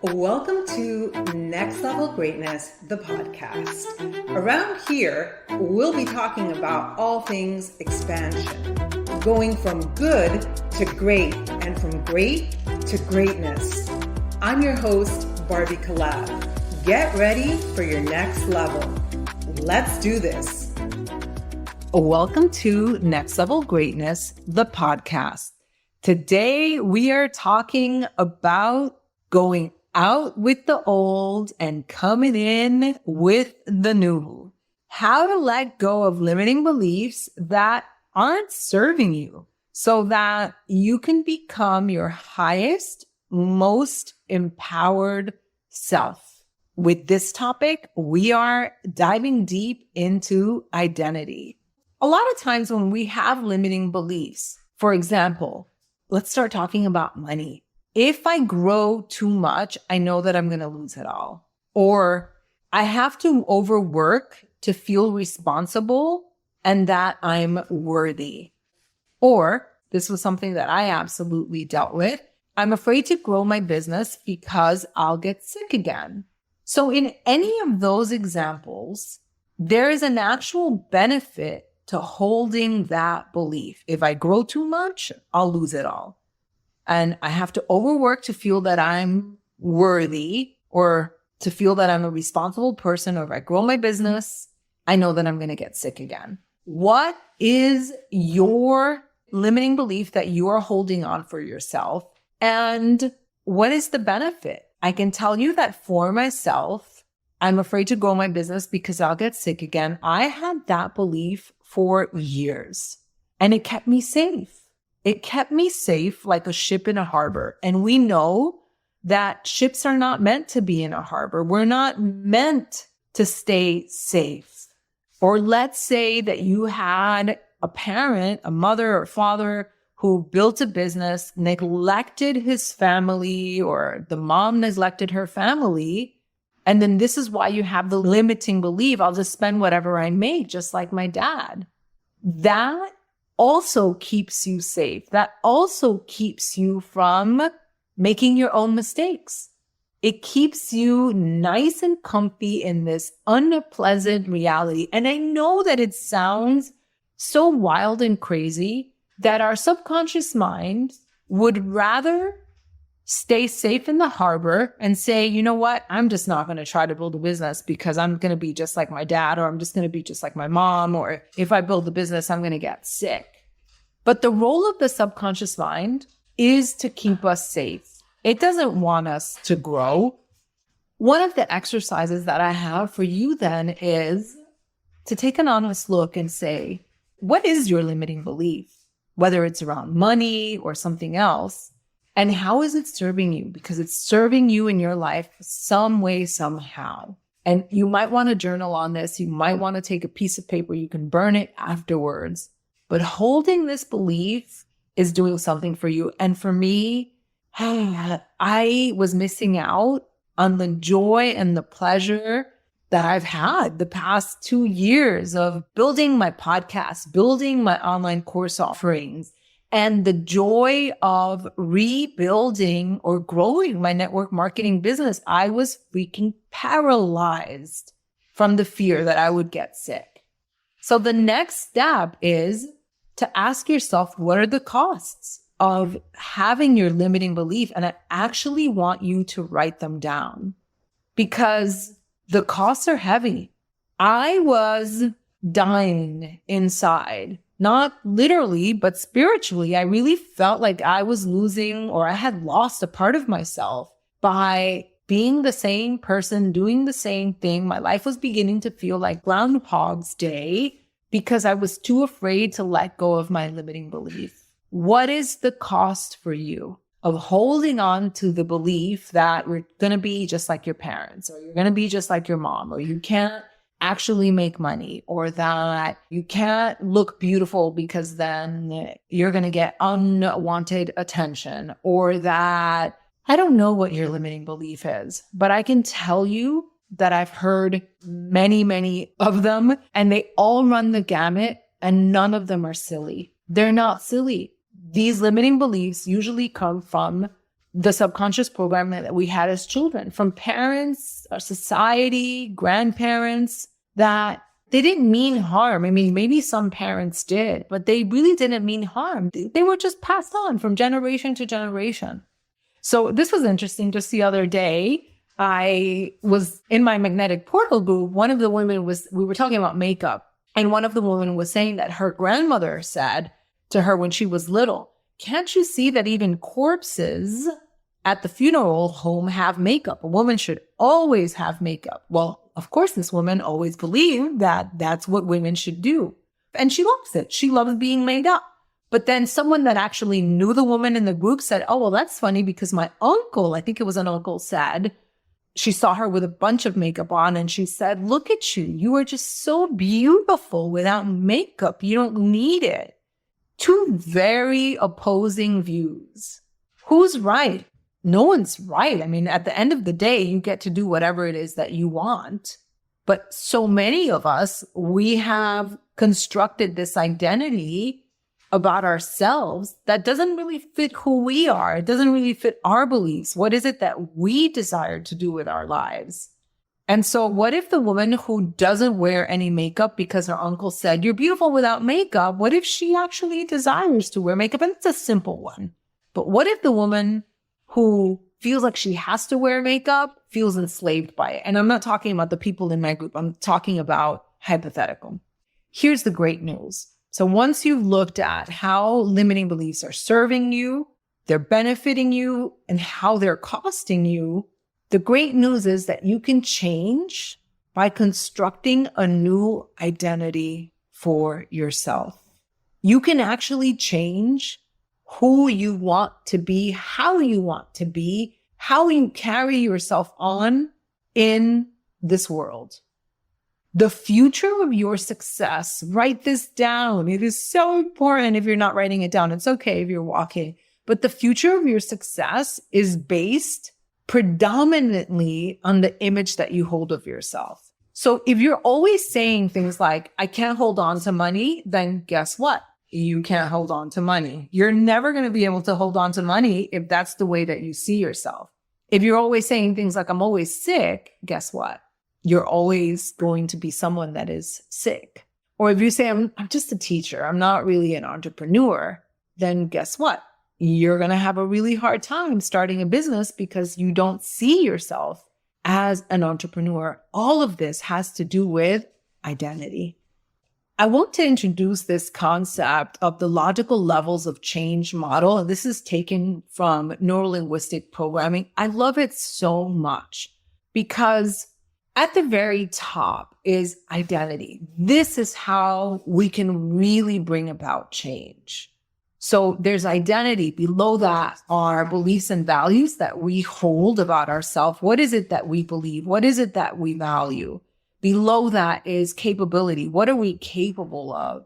Welcome to Next Level Greatness, the podcast. Around here, we'll be talking about all things expansion, going from good to great and from great to greatness. I'm your host, Barbie Collab. Get ready for your next level. Let's do this. Welcome to Next Level Greatness, the podcast. Today, we are talking about going out with the old and coming in with the new. How to let go of limiting beliefs that aren't serving you so that you can become your highest, most empowered self. With this topic, we are diving deep into identity. A lot of times when we have limiting beliefs, for example, let's start talking about money. If I grow too much, I know that I'm going to lose it all. Or I have to overwork to feel responsible and that I'm worthy. Or this was something that I absolutely dealt with. I'm afraid to grow my business because I'll get sick again. So in any of those examples, there is an actual benefit to holding that belief. If I grow too much, I'll lose it all. And I have to overwork to feel that I'm worthy or to feel that I'm a responsible person. Or if I grow my business, I know that I'm going to get sick again. What is your limiting belief that you are holding on for yourself? And what is the benefit? I can tell you that for myself, I'm afraid to grow my business because I'll get sick again. I had that belief for years and it kept me safe. It kept me safe like a ship in a harbor. And we know that ships are not meant to be in a harbor. We're not meant to stay safe. Or let's say that you had a parent, a mother or father who built a business, neglected his family, or the mom neglected her family. And then this is why you have the limiting belief, I'll just spend whatever I make, just like my dad. That also keeps you safe. That also keeps you from making your own mistakes. It keeps you nice and comfy in this unpleasant reality. And I know that it sounds so wild and crazy that our subconscious mind would rather stay safe in the harbor and say, you know what, I'm just not going to try to build a business because I'm going to be just like my dad, or I'm just going to be just like my mom, or if I build the business, I'm going to get sick. But the role of the subconscious mind is to keep us safe. It doesn't want us to grow. One of the exercises that I have for you then is to take an honest look and say, what is your limiting belief? Whether it's around money or something else. And how is it serving you? Because it's serving you in your life some way, somehow. And you might want to journal on this. You might want to take a piece of paper. You can burn it afterwards. But holding this belief is doing something for you. And for me, I was missing out on the joy and the pleasure that I've had the past 2 years of building my podcast, building my online course offerings, and the joy of rebuilding or growing my network marketing business. I was freaking paralyzed from the fear that I would get sick. So the next step is to ask yourself, what are the costs of having your limiting belief? And I actually want you to write them down because the costs are heavy. I was dying inside. Not literally, but spiritually. I really felt like I was losing, or I had lost a part of myself by being the same person, doing the same thing. My life was beginning to feel like Groundhog's Day because I was too afraid to let go of my limiting belief. What is the cost for you of holding on to the belief that you're going to be just like your parents, or you're going to be just like your mom, or you can't actually make money, or that you can't look beautiful because then you're going to get unwanted attention, or that I don't know what your limiting belief is, but I can tell you that I've heard many, many of them, and they all run the gamut, and none of them are silly. They're not silly. These limiting beliefs usually come from the subconscious programming that we had as children from parents, our society, grandparents, that they didn't mean harm. I mean, maybe some parents did, but they really didn't mean harm. They were just passed on from generation to generation. So this was interesting. Just the other day, I was in my magnetic portal group. One of the women we were talking about makeup, and one of the women was saying that her grandmother said to her when she was little, can't you see that even corpses at the funeral home have makeup? A woman should always have makeup. Well, of course, this woman always believed that that's what women should do. And she loves it. She loves being made up. But then someone that actually knew the woman in the group said, oh, well, that's funny because my uncle, I think it was an uncle, said, she saw her with a bunch of makeup on and she said, look at you. You are just so beautiful without makeup. You don't need it. Two very opposing views. Who's right? No one's right. I mean, at the end of the day, you get to do whatever it is that you want. But so many of us, we have constructed this identity about ourselves that doesn't really fit who we are. It doesn't really fit our beliefs. What is it that we desire to do with our lives? And so what if the woman who doesn't wear any makeup because her uncle said, you're beautiful without makeup, what if she actually desires to wear makeup? And it's a simple one. But what if the woman who feels like she has to wear makeup feels enslaved by it? And I'm not talking about the people in my group. I'm talking about hypothetical. Here's the great news. So once you've looked at how limiting beliefs are serving you, they're benefiting you, and how they're costing you, the great news is that you can change by constructing a new identity for yourself. You can actually change who you want to be, how you want to be, how you carry yourself on in this world. The future of your success, write this down. It is so important. If you're not writing it down, it's okay if you're walking. But the future of your success is based predominantly on the image that you hold of yourself. So if you're always saying things like, I can't hold on to money, then guess what? You can't hold on to money. You're never going to be able to hold on to money if that's the way that you see yourself. If you're always saying things like, I'm always sick, guess what? You're always going to be someone that is sick. Or if you say, I'm just a teacher, I'm not really an entrepreneur, then guess what? You're going to have a really hard time starting a business because you don't see yourself as an entrepreneur. All of this has to do with identity. I want to introduce this concept of the logical levels of change model. And this is taken from neuro-linguistic programming. I love it so much because at the very top is identity. This is how we can really bring about change. So there's identity. Below that are beliefs and values that we hold about ourselves. What is it that we believe? What is it that we value? Below that is capability. What are we capable of?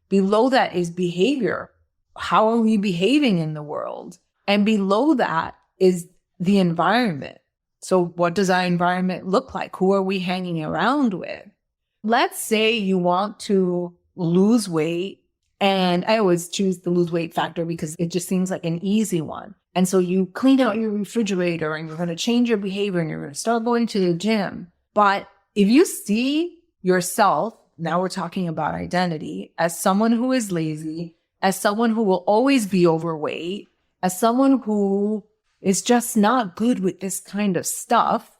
Below that is behavior. How are we behaving in the world? And below that is the environment. So what does our environment look like? Who are we hanging around with? Let's say you want to lose weight. And I always choose the lose weight factor because it just seems like an easy one. And so you clean out your refrigerator and you're going to change your behavior and you're going to start going to the gym. But if you see yourself, now we're talking about identity, as someone who is lazy, as someone who will always be overweight, as someone who is just not good with this kind of stuff,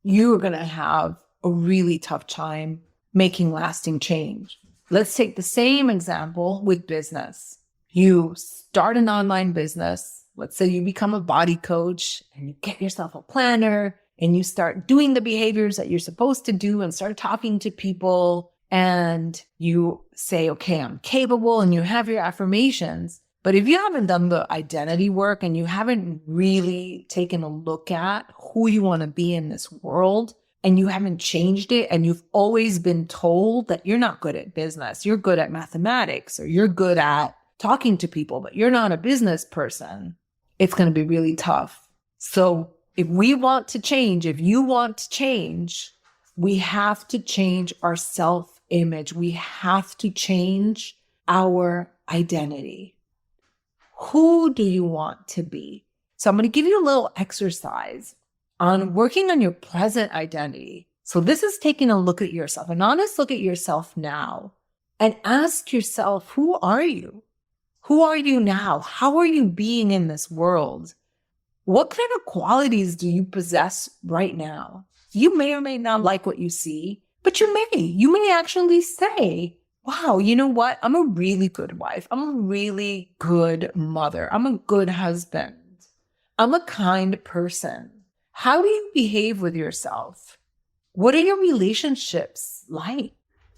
you're going to have a really tough time making lasting change. Let's take the same example with business. You start an online business. Let's say you become a body coach and you get yourself a planner and you start doing the behaviors that you're supposed to do and start talking to people and you say, okay, I'm capable, and you have your affirmations. But if you haven't done the identity work and you haven't really taken a look at who you want to be in this world, and you haven't changed it, and you've always been told that you're not good at business, you're good at mathematics, or you're good at talking to people, but you're not a business person, it's going to be really tough. So if we want to change, if you want to change, we have to change our self-image. We have to change our identity. Who do you want to be? So I'm going to give you a little exercise on working on your present identity. So this is taking a look at yourself, an honest look at yourself now, and ask yourself, who are you? Who are you now? How are you being in this world? What kind of qualities do you possess right now? You may or may not like what you see, but you may actually say, wow, you know what? I'm a really good wife. I'm a really good mother. I'm a good husband. I'm a kind person. How do you behave with yourself? What are your relationships like?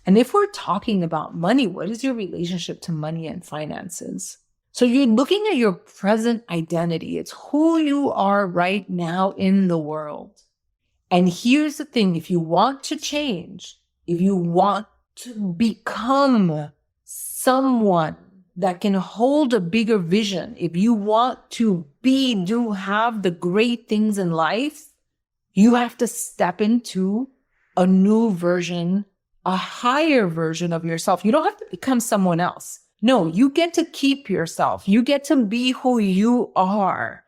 And if we're talking about money, what is your relationship to money and finances? So you're looking at your present identity. It's who you are right now in the world. And here's the thing, if you want to change, if you want to become someone that can hold a bigger vision, if you want to have the great things in life, you have to step into a new version, a higher version of yourself. You don't have to become someone else. No, you get to keep yourself. You get to be who you are,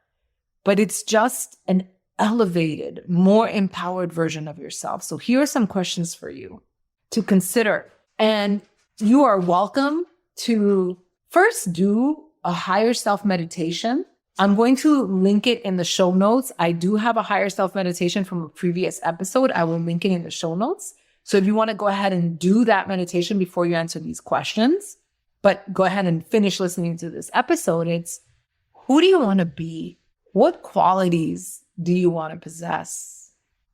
but it's just an elevated, more empowered version of yourself. So here are some questions for you to consider. And you are welcome to first do a higher self meditation. I'm going to link it in the show notes. I do have a higher self meditation from a previous episode. I will link it in the show notes. So if you want to go ahead and do that meditation before you answer these questions, but go ahead and finish listening to this episode, it's who do you want to be? What qualities do you want to possess?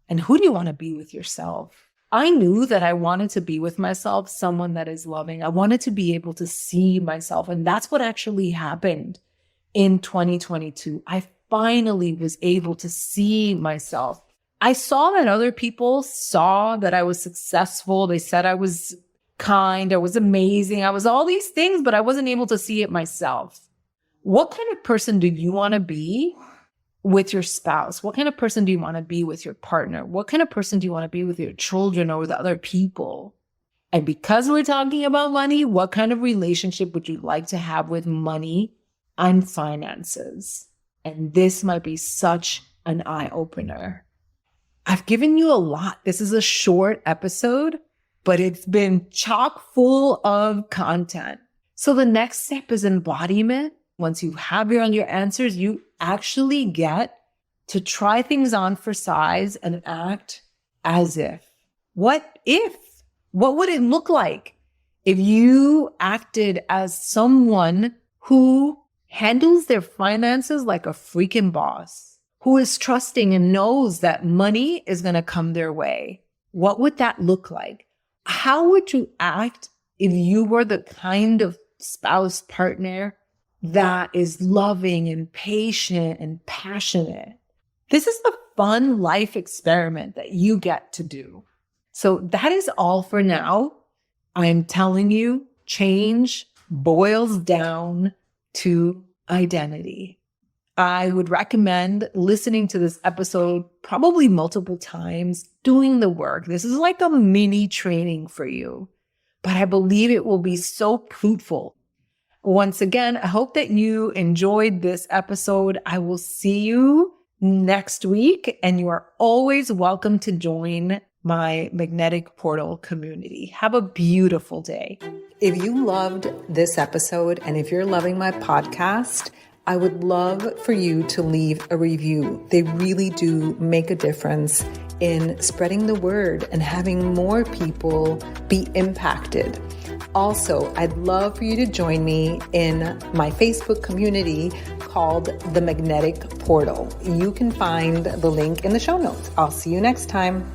And who do you want to be with yourself? I knew that I wanted to be with myself, someone that is loving. I wanted to be able to see myself. And that's what actually happened in 2022. I finally was able to see myself. I saw that other people saw that I was successful. They said I was kind, I was amazing, I was all these things, but I wasn't able to see it myself. What kind of person do you want to be with your spouse? What kind of person do you want to be with your partner? What kind of person do you want to be with your children or with other people? And because we're talking about money, what kind of relationship would you like to have with money and finances? And this might be such an eye-opener. I've given you a lot. This is a short episode, but it's been chock full of content. So the next step is embodiment. Once you have your answers, you actually get to try things on for size and act as if. What if? What would it look like if you acted as someone who handles their finances like a freaking boss, who is trusting and knows that money is going to come their way? What would that look like? How would you act if you were the kind of spouse partner that is loving and patient and passionate? This is a fun life experiment that you get to do. So that is all for now. I'm telling you, change boils down to identity. I would recommend listening to this episode probably multiple times, doing the work. This is like a mini training for you, but I believe it will be so fruitful. Once again, I hope that you enjoyed this episode. I will see you next week, and you are always welcome to join my Magnetic Portal community. Have a beautiful day. If you loved this episode and if you're loving my podcast, I would love for you to leave a review. They really do make a difference in spreading the word and having more people be impacted. Also, I'd love for you to join me in my Facebook community called The Magnetic Portal. You can find the link in the show notes. I'll see you next time.